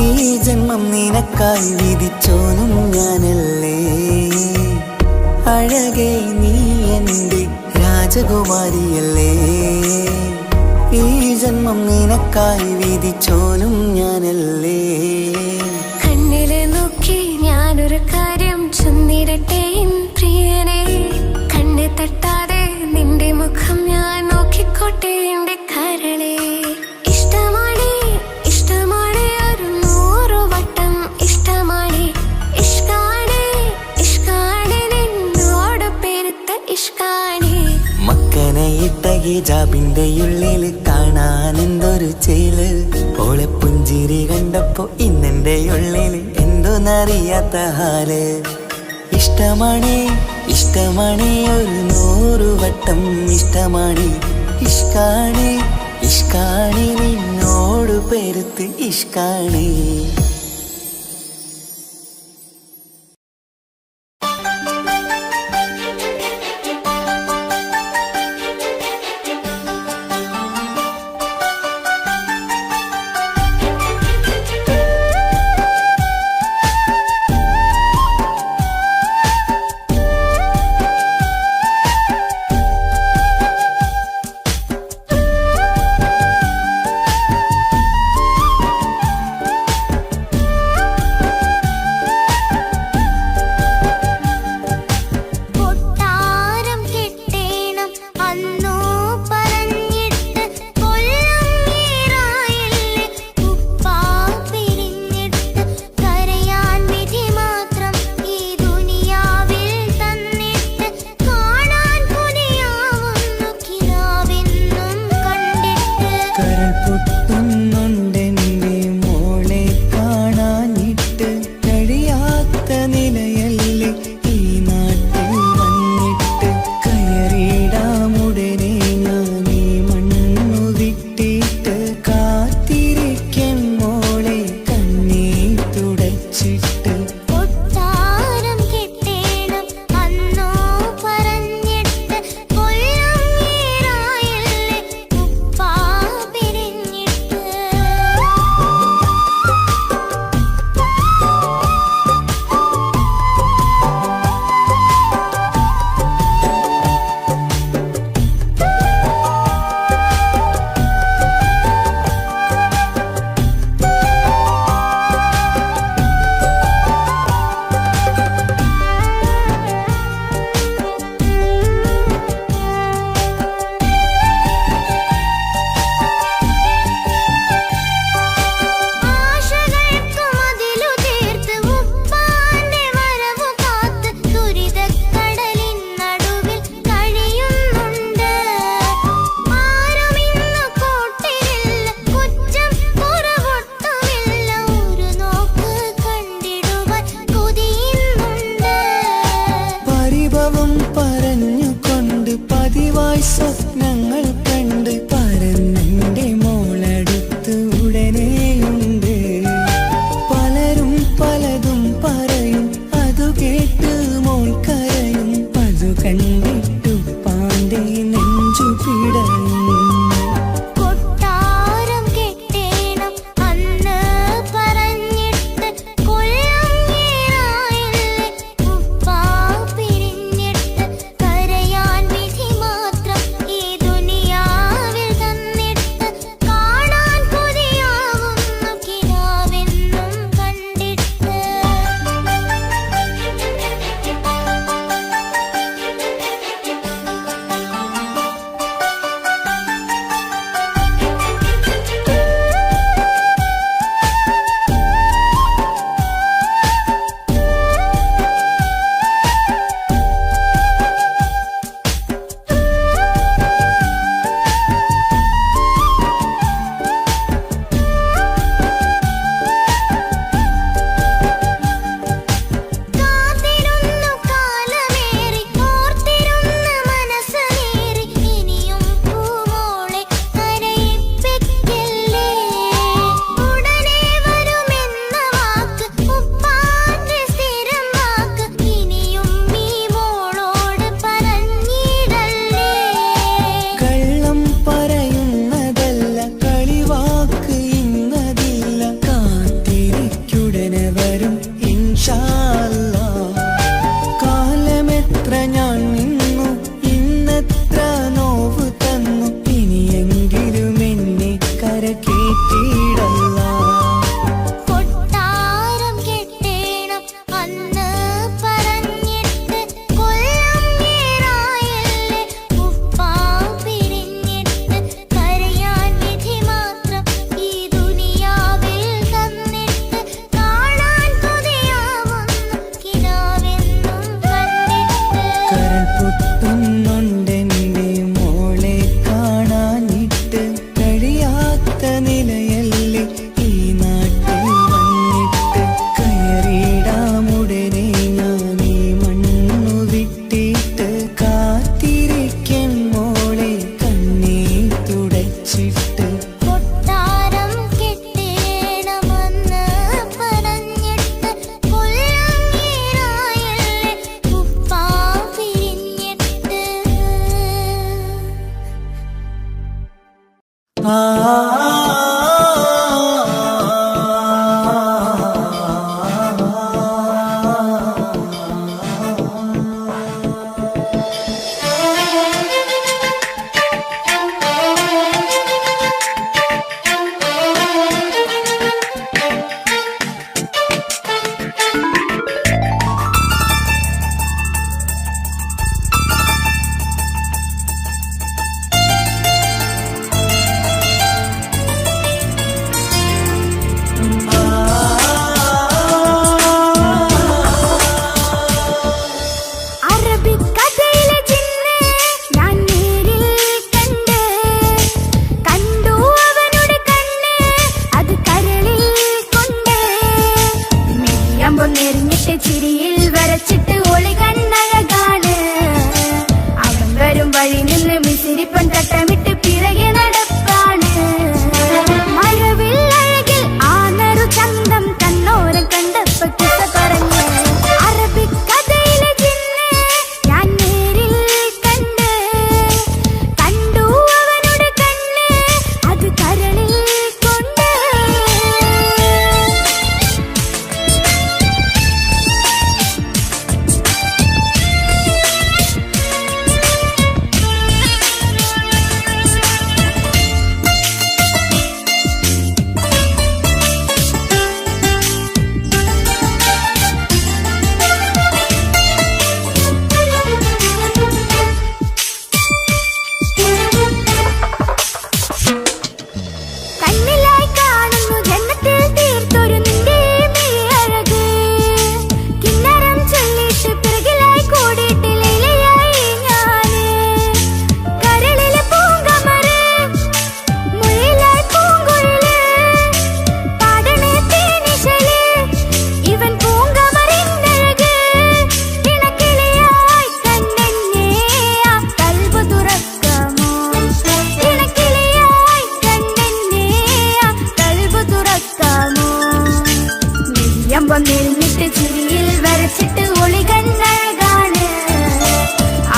ഈ ജന്മം നിനക്കായി വിധിച്ചോനും ഞാനല്ലേ അഴകേ നീ എന്റെ രാജകുമാരിയല്ലേ ഈ ജന്മം നിനക്കായി വിധിച്ചോനും ഞാനല്ലേ കണ്ണില് നോക്കി ഞാനൊരു കാര്യം ചൊന്നിടട്ടെ എൻ പ്രിയനെ കണ്ണ് തട്ടാതെ നിന്റെ മുഖം ഞാൻ നോക്കിക്കോട്ടെ എന്റെ കരളെ ഇഷ്ടമാണ് ഇഷ്ടമാണ് ഒരു 100 വട്ടം ഇഷ്ടമാണ് ഇഷ്കാണ് ഇഷ്കാണ് നിന്നോട് പെരുത്ത ഇഷ്കാണ് മക്കനെ ഇട്ട ഹിജാബിന്റെ ഉള്ളിൽ കാണാൻ എന്തൊരു ചേല് ഓളെ പുഞ്ചിരി കണ്ടപ്പോ ഇന്നെന്റെ ഉള്ളിൽ എന്തോന്നറിയാത്ത ഹാല് ഇഷ്ടമാണ് ഇഷ്ടമാണ് ഒരു 100 വട്ടം ഇഷ്ടമാണ് ഇഷ്കാണ് ഇഷ്കാണ് നിന്നോട് പെരുത്ത് ഇഷ്കാണ് പിടയും. വന്നിരുന്നിട്ട് ചിരിയിൽ വരച്ചിട്ട് ഒളികണ്ണഴകാണ്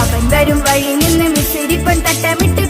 അവൻ വരും വഴി നിന്ന് മിസ്സിരിപ്പൻ തട്ടമിട്ട്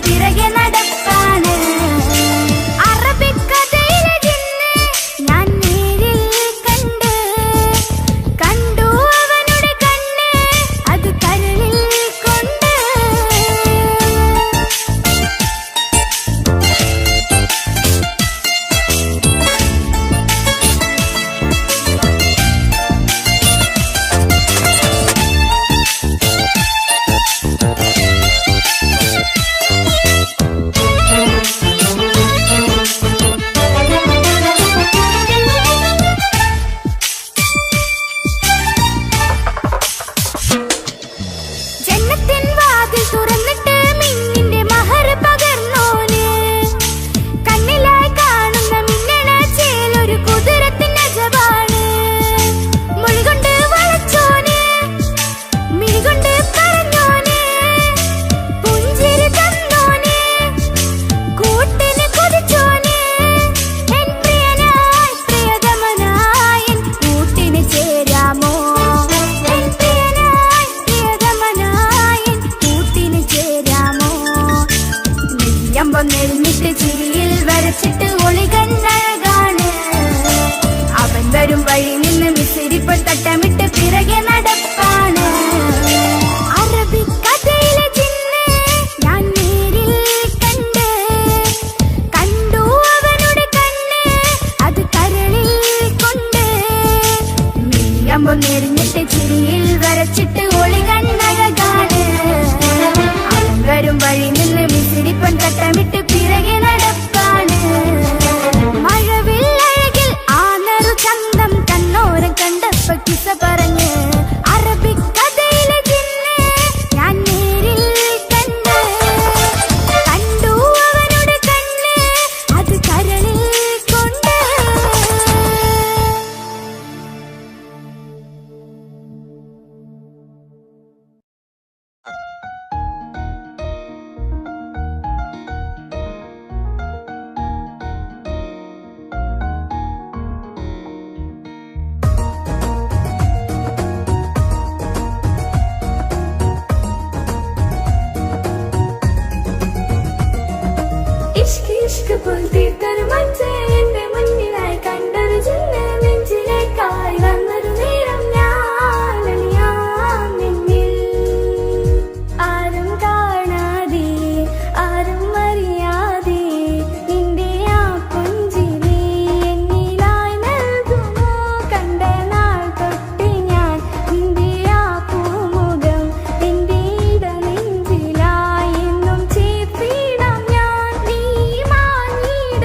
വഴി നിന്ന് മിസിരിപ്പൻ തട്ടമിട്ട് പിറകെ നടപ്പാണ്. മഴവില്ലഴകിൽ ആനറു ചന്തം കണ്ണോരം കണ്ടപ്പോ കിസ പറഞ്ഞ് അറബിക്കഥയിലെ ജിന്ന് ഞാൻ നേരിൽ കണ്ട്. കണ്ടു അവനുടെ കണ്ണ് അത് കരളിൽ കൊണ്ട്. ഇഷ്ക് ഇഷ്ക് പോൽ തീർത്തൊരു മഞ്ച് എന്റെ മുന്നിലായി കണ്ടൊരു ജിന്ന് നെഞ്ചിലേക്കായി വന്നൊരു നേരം ഞാൻ അണിയാൻ നിന്നിൽ. ആരും കാണാതെ ആരും അറിയാതെ നിന്റെ ആ പുഞ്ചിരി എന്നിലായി നൽകുമോ. കണ്ട നാൾ തൊട്ട് ഞാൻ നിന്റെ ആ പൂമുഖം എന്റെ ഇടനെഞ്ചിലായി എന്നും ചേർത്തിടാം ഞാൻ. നീ മാഞ്ഞിട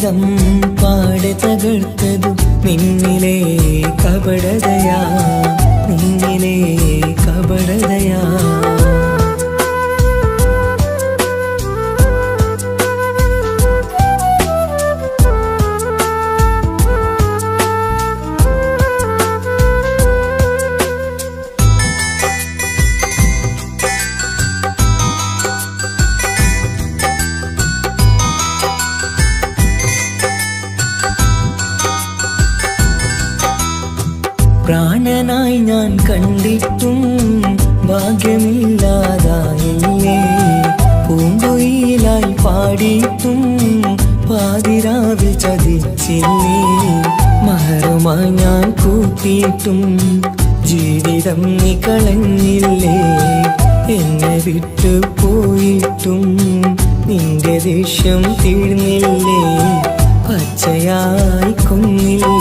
ജീവിതം പാടെ തകർത്തതു നിന്നിലെ കപടതയാ, നിന്നിലെ കപടതയാ. പ്രാണനായി ഞാൻ കണ്ടിട്ടും ഭാഗ്യമില്ലാതായില്ലേ, പൂങ്കുയിലായി പാടിയിട്ടും പാതിരാവിൽ ചതിച്ചില്ലേ, മഹറുമായി ഞാൻ കൂട്ടിയിട്ടും ജീവിതം നീ കളഞ്ഞില്ലേ, എന്നെ വിട്ടു പോയിട്ടും നിന്റെ ദേഷ്യം തീർന്നില്ലേ, പച്ചയായി കൊന്നില്ലേ.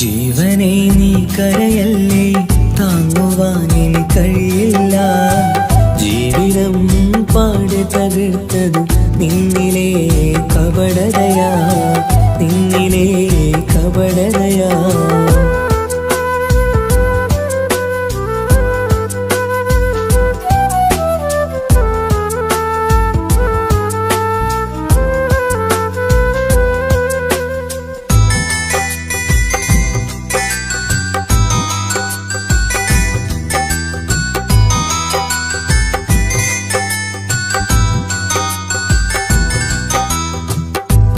ജീവനെ നീ കരയല്ലേ, താങ്ങുവാനിനി കഴിയില്ല, ജീവിതം പാടെ തകർത്തത് നിന്നിലെ കപടതയാ, നിന്നിലെ കപടതയാ.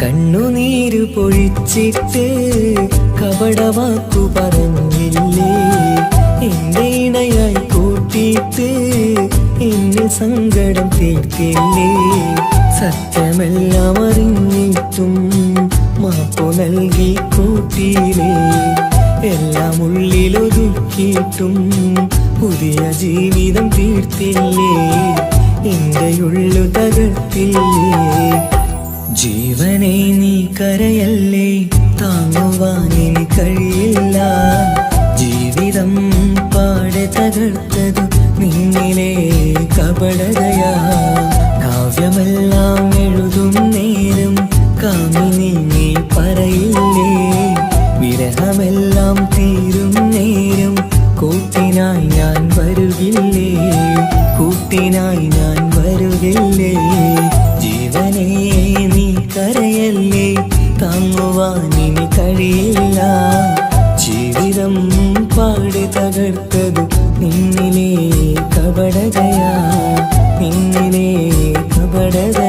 കണ്ണുനീര് പൊഴിച്ചിട്ട് കപടവാക്കു പറഞ്ഞില്ലേ, എന്റെ ഇണയായി കൂട്ടിയിട്ട് എന്നെ സങ്കടം തീർത്തില്ലേ, സത്യമെല്ലാം അറിഞ്ഞിട്ടും മാപ്പു നൽകി കൂട്ടിയില്ലേ, എല്ലാം ഉള്ളിലൊതുക്കിയിട്ടും പുതിയ ജീവിതം തീർത്തില്ലേ, എന്റെ ഉള്ളു തകർത്തില്ലേ. ജീവനെ നീ കരയല്ലേ, താങ്ങുവാനിനി കഴിയില്ല, ജീവിതം പാടെ തകർത്തതു നിന്നിലെ കപടതയാ. കാവ്യമെല്ലാം എഴുതും നേരം കാമിനി നീ പറയില്ലേ, വിരഹമെല്ലാം തീരും നേരം കൂട്ടിനായി ഞാൻ വരുകില്ലേ, കൂട്ടിനായി ഞാൻ വരുകില്ലേ. ജീവനെ നീ കരയല്ലേ, താങ്ങുവാനിനി കഴിയില്ല, ജീവിതം പാടെ തകർത്തതു നിന്നിലെ കപടതയാ, നിന്നിലെ കപടത.